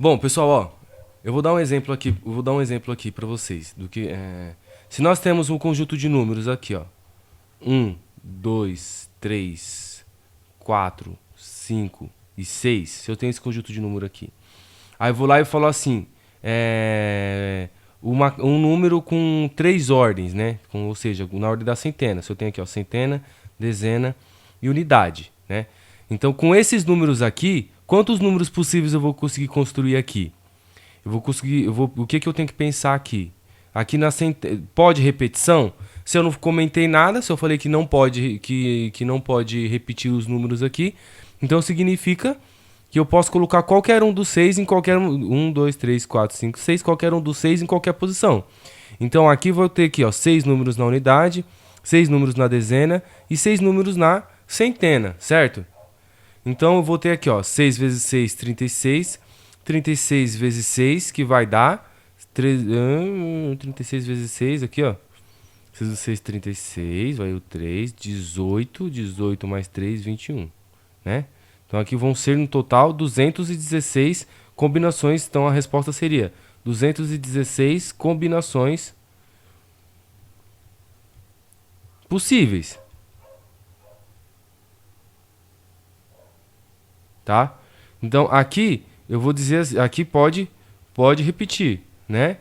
Bom, pessoal, ó, eu vou dar um exemplo aqui, para vocês do que se nós temos um conjunto de números aqui, ó, 1, 2, 3, 4, 5 e 6. Se eu tenho esse conjunto de número aqui, aí eu vou lá e falo assim, um número com três ordens, né? Ou seja, na ordem da centena. Se eu tenho aqui, ó, centena, dezena e unidade, né? Então, com esses números aqui, quantos números possíveis eu vou conseguir construir aqui? O que que eu tenho que pensar aqui? Aqui na pode repetição? Se eu não comentei nada, se eu falei que não pode, que não pode repetir os números aqui, então significa que eu posso colocar qualquer um dos seis em qualquer um, 2, 3, 4, 5, 6, qualquer um dos seis em qualquer posição. Então aqui vou ter aqui, ó, 6 números na unidade, 6 números na dezena e 6 números na centena, certo? Então eu vou ter aqui, ó, 6 vezes 6, 36. 36 vezes 6, que vai dar 36 vezes 6 aqui, ó. 6 vezes 6, 36, vai o 3, 18, 18 mais 3, 21, né? Então aqui vão ser no total 216 combinações, então a resposta seria 216 combinações possíveis, tá? Então aqui eu vou dizer, aqui pode repetir, né?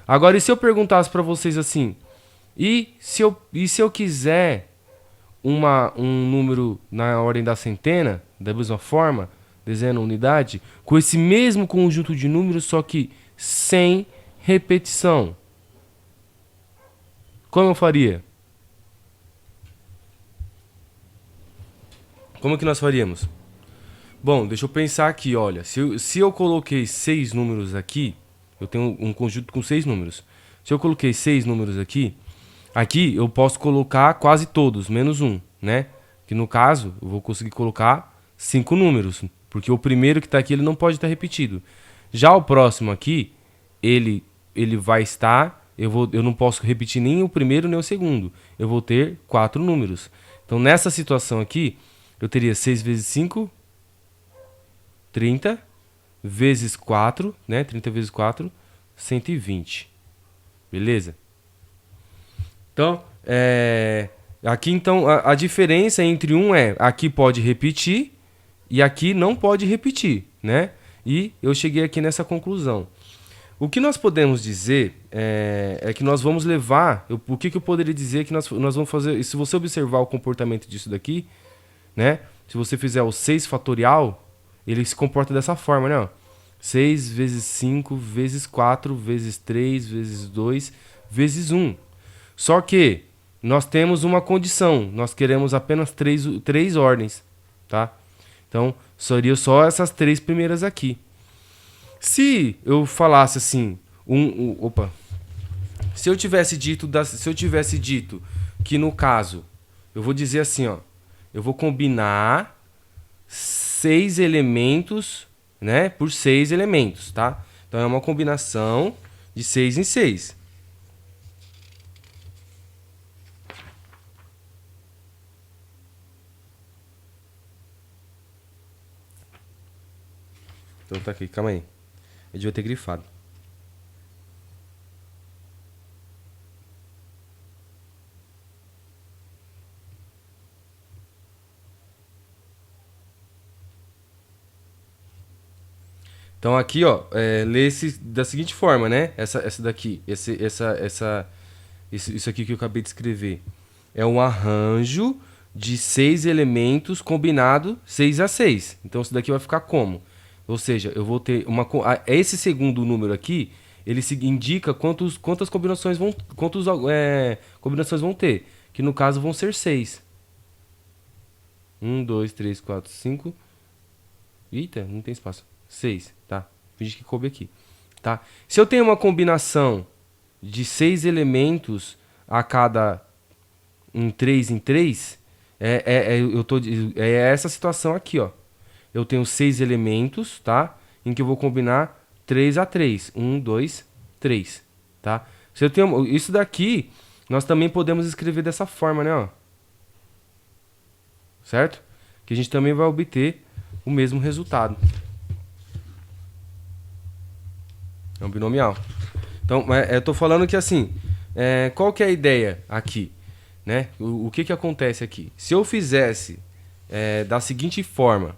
Agora, e se eu perguntasse para vocês assim, e se eu quiser um número na ordem da centena, da mesma forma, dezena, unidade, com esse mesmo conjunto de números, só que sem repetição? Como eu faria? Como que nós faríamos? Bom, deixa eu pensar aqui, olha. Se eu coloquei 6 números aqui, eu tenho um conjunto com 6 números. Se eu coloquei 6 números aqui eu posso colocar quase todos, menos um, né? Que no caso, eu vou conseguir colocar 5 números, porque o primeiro que está aqui ele não pode estar repetido. Já o próximo aqui, ele vai estar, eu não posso repetir nem o primeiro nem o segundo. Eu vou ter 4 números. Então nessa situação aqui, eu teria 6 vezes 5, 30 vezes 4, né? 30 vezes 4, 120. Beleza? Então, aqui então a diferença entre um aqui pode repetir e aqui não pode repetir, né? E eu cheguei aqui nessa conclusão. O que nós podemos dizer é que nós vamos levar. O que eu poderia dizer que nós vamos fazer? Se você observar o comportamento disso daqui, né? Se você fizer o 6 fatorial, ele se comporta dessa forma, né? 6 vezes 5 vezes 4 vezes 3 vezes 2 vezes 1. Só que nós temos uma condição. Nós queremos apenas três ordens, tá? Então, seria só essas 3 primeiras aqui. Se eu falasse assim, se eu tivesse dito que no caso, eu vou dizer assim, ó, eu vou combinar 6 elementos, né, por 6 elementos, tá? Então é uma combinação de 6 em 6. Então tá aqui, calma aí. Eu devia ter grifado. Então aqui, ó, lê-se da seguinte forma, né? Essa daqui, isso aqui que eu acabei de escrever. É um arranjo de 6 elementos combinado 6 a 6. Então isso daqui vai ficar como? Ou seja, eu vou ter esse segundo número aqui, ele indica quantas combinações vão ter, que no caso vão ser 6. 1, 2, 3, 4, 5. Eita, não tem espaço. 6, tá? Finge que coube aqui, tá? Se eu tenho uma combinação de 6 elementos a cada em 3, é essa situação aqui, ó. Eu tenho 6 elementos, tá? Em que eu vou combinar 3 a 3. 1, 2, 3, tá? Se eu tenho isso daqui, nós também podemos escrever dessa forma, né, ó? Certo? Que a gente também vai obter o mesmo resultado. É um binomial. Então, eu tô falando que assim, qual que é a ideia aqui? Né? O que acontece aqui? Se eu fizesse da seguinte forma,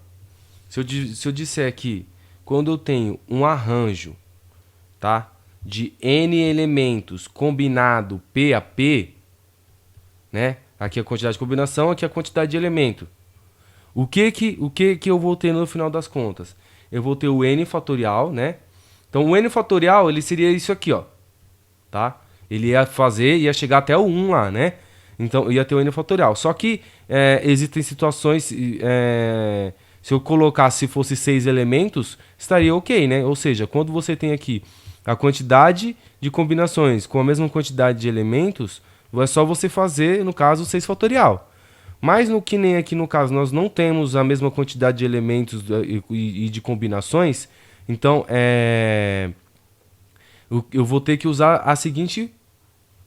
se eu disser aqui, quando eu tenho um arranjo, tá, de N elementos combinado P a P, né? Aqui a quantidade de combinação, aqui a quantidade de elemento. O que eu vou ter no final das contas? Eu vou ter o N fatorial, né? Então o N fatorial, ele seria isso aqui, ó. Tá? Ele ia chegar até o 1 lá, né? Então ia ter o N fatorial. Só que existem situações, se eu colocasse, se fosse 6 elementos, estaria ok, né? Ou seja, quando você tem aqui a quantidade de combinações com a mesma quantidade de elementos, é só você fazer, no caso, 6 fatorial. Mas no que nem aqui no caso nós não temos a mesma quantidade de elementos e de combinações, então eu vou ter que usar a seguinte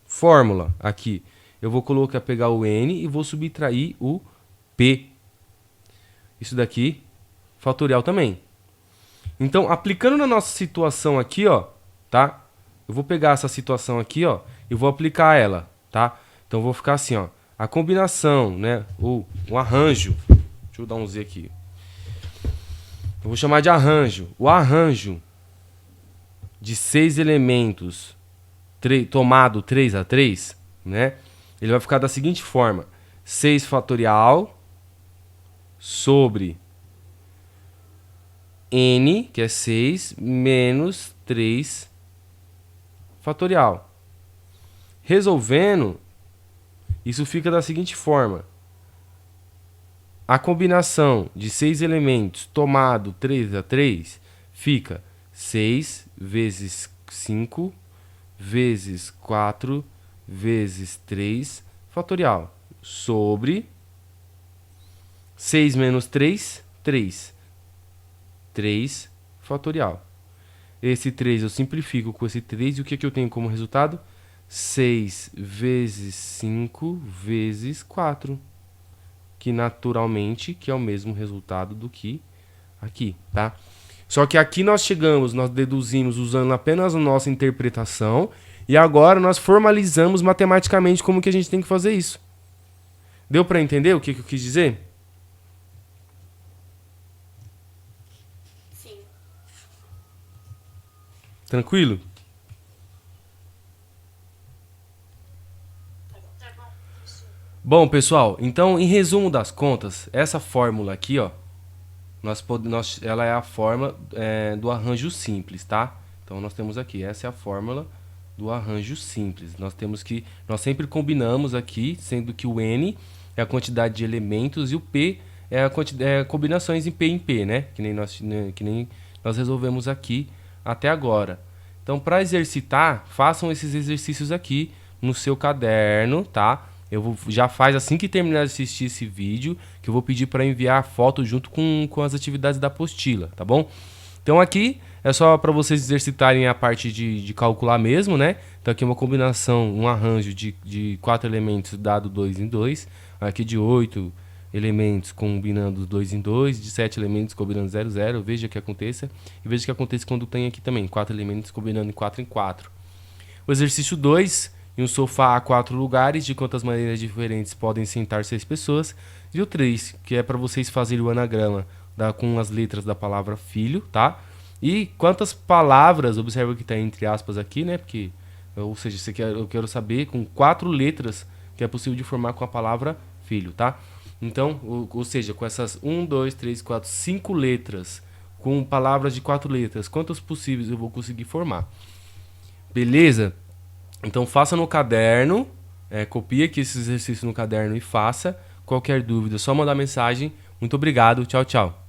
fórmula aqui. Eu vou pegar o N e vou subtrair o P. Isso daqui, fatorial também. Então, aplicando na nossa situação aqui, ó, tá? Eu vou pegar essa situação aqui, ó, e vou aplicar ela, tá? Então, eu vou ficar assim, ó. A combinação, né, o arranjo. Deixa eu dar um Z aqui. Eu vou chamar de arranjo. O arranjo de 6 elementos tomado 3 a 3, né? Ele vai ficar da seguinte forma: 6 fatorial sobre N, que é 6, menos 3 fatorial. Resolvendo, isso fica da seguinte forma: a combinação de 6 elementos tomado 3 a 3 fica 6 vezes 5 vezes 4 vezes 3 fatorial sobre 6 menos 3, 3. 3 fatorial. Esse 3 eu simplifico com esse 3 e o que eu tenho como resultado? 6 vezes 5 vezes 4. Que naturalmente que é o mesmo resultado do que aqui, tá? Só que aqui nós deduzimos usando apenas a nossa interpretação e agora nós formalizamos matematicamente como que a gente tem que fazer isso. Deu para entender o que eu quis dizer? Sim. Tranquilo? Tá bom, professor. Bom, pessoal, então em resumo das contas, essa fórmula aqui, ó, ela é a fórmula do arranjo simples, tá? Então nós temos aqui, essa é a fórmula do arranjo simples. Nós sempre combinamos aqui, sendo que o N é a quantidade de elementos e o P é a combinações em P, né? Que nem nós resolvemos aqui até agora. Então, para exercitar, façam esses exercícios aqui no seu caderno, tá? Já faz assim que terminar de assistir esse vídeo, que eu vou pedir para enviar a foto junto com as atividades da apostila, tá bom? Então aqui é só para vocês exercitarem a parte de calcular mesmo, né? Então aqui é uma combinação, um arranjo de 4 elementos dado 2 em 2, aqui de 8 elementos combinando 2 em 2, de 7 elementos combinando 0, 0, veja que aconteça. E veja que acontece quando tem aqui também 4 elementos combinando em 4 em 4. O exercício 2, em um sofá há 4 lugares, de quantas maneiras diferentes podem sentar 6 pessoas. E o 3, que é para vocês fazerem o anagrama com as letras da palavra filho, tá? E quantas palavras, observa que está entre aspas aqui, né? Porque, ou seja, eu quero saber com 4 letras que é possível de formar com a palavra filho, tá? Então, ou seja, com essas 1, 2, 3, 4, 5 letras, com palavras de 4 letras, quantas possíveis eu vou conseguir formar? Beleza? Então faça no caderno, copie aqui esse exercício no caderno e faça. Qualquer dúvida, é só mandar mensagem. Muito obrigado, tchau, tchau.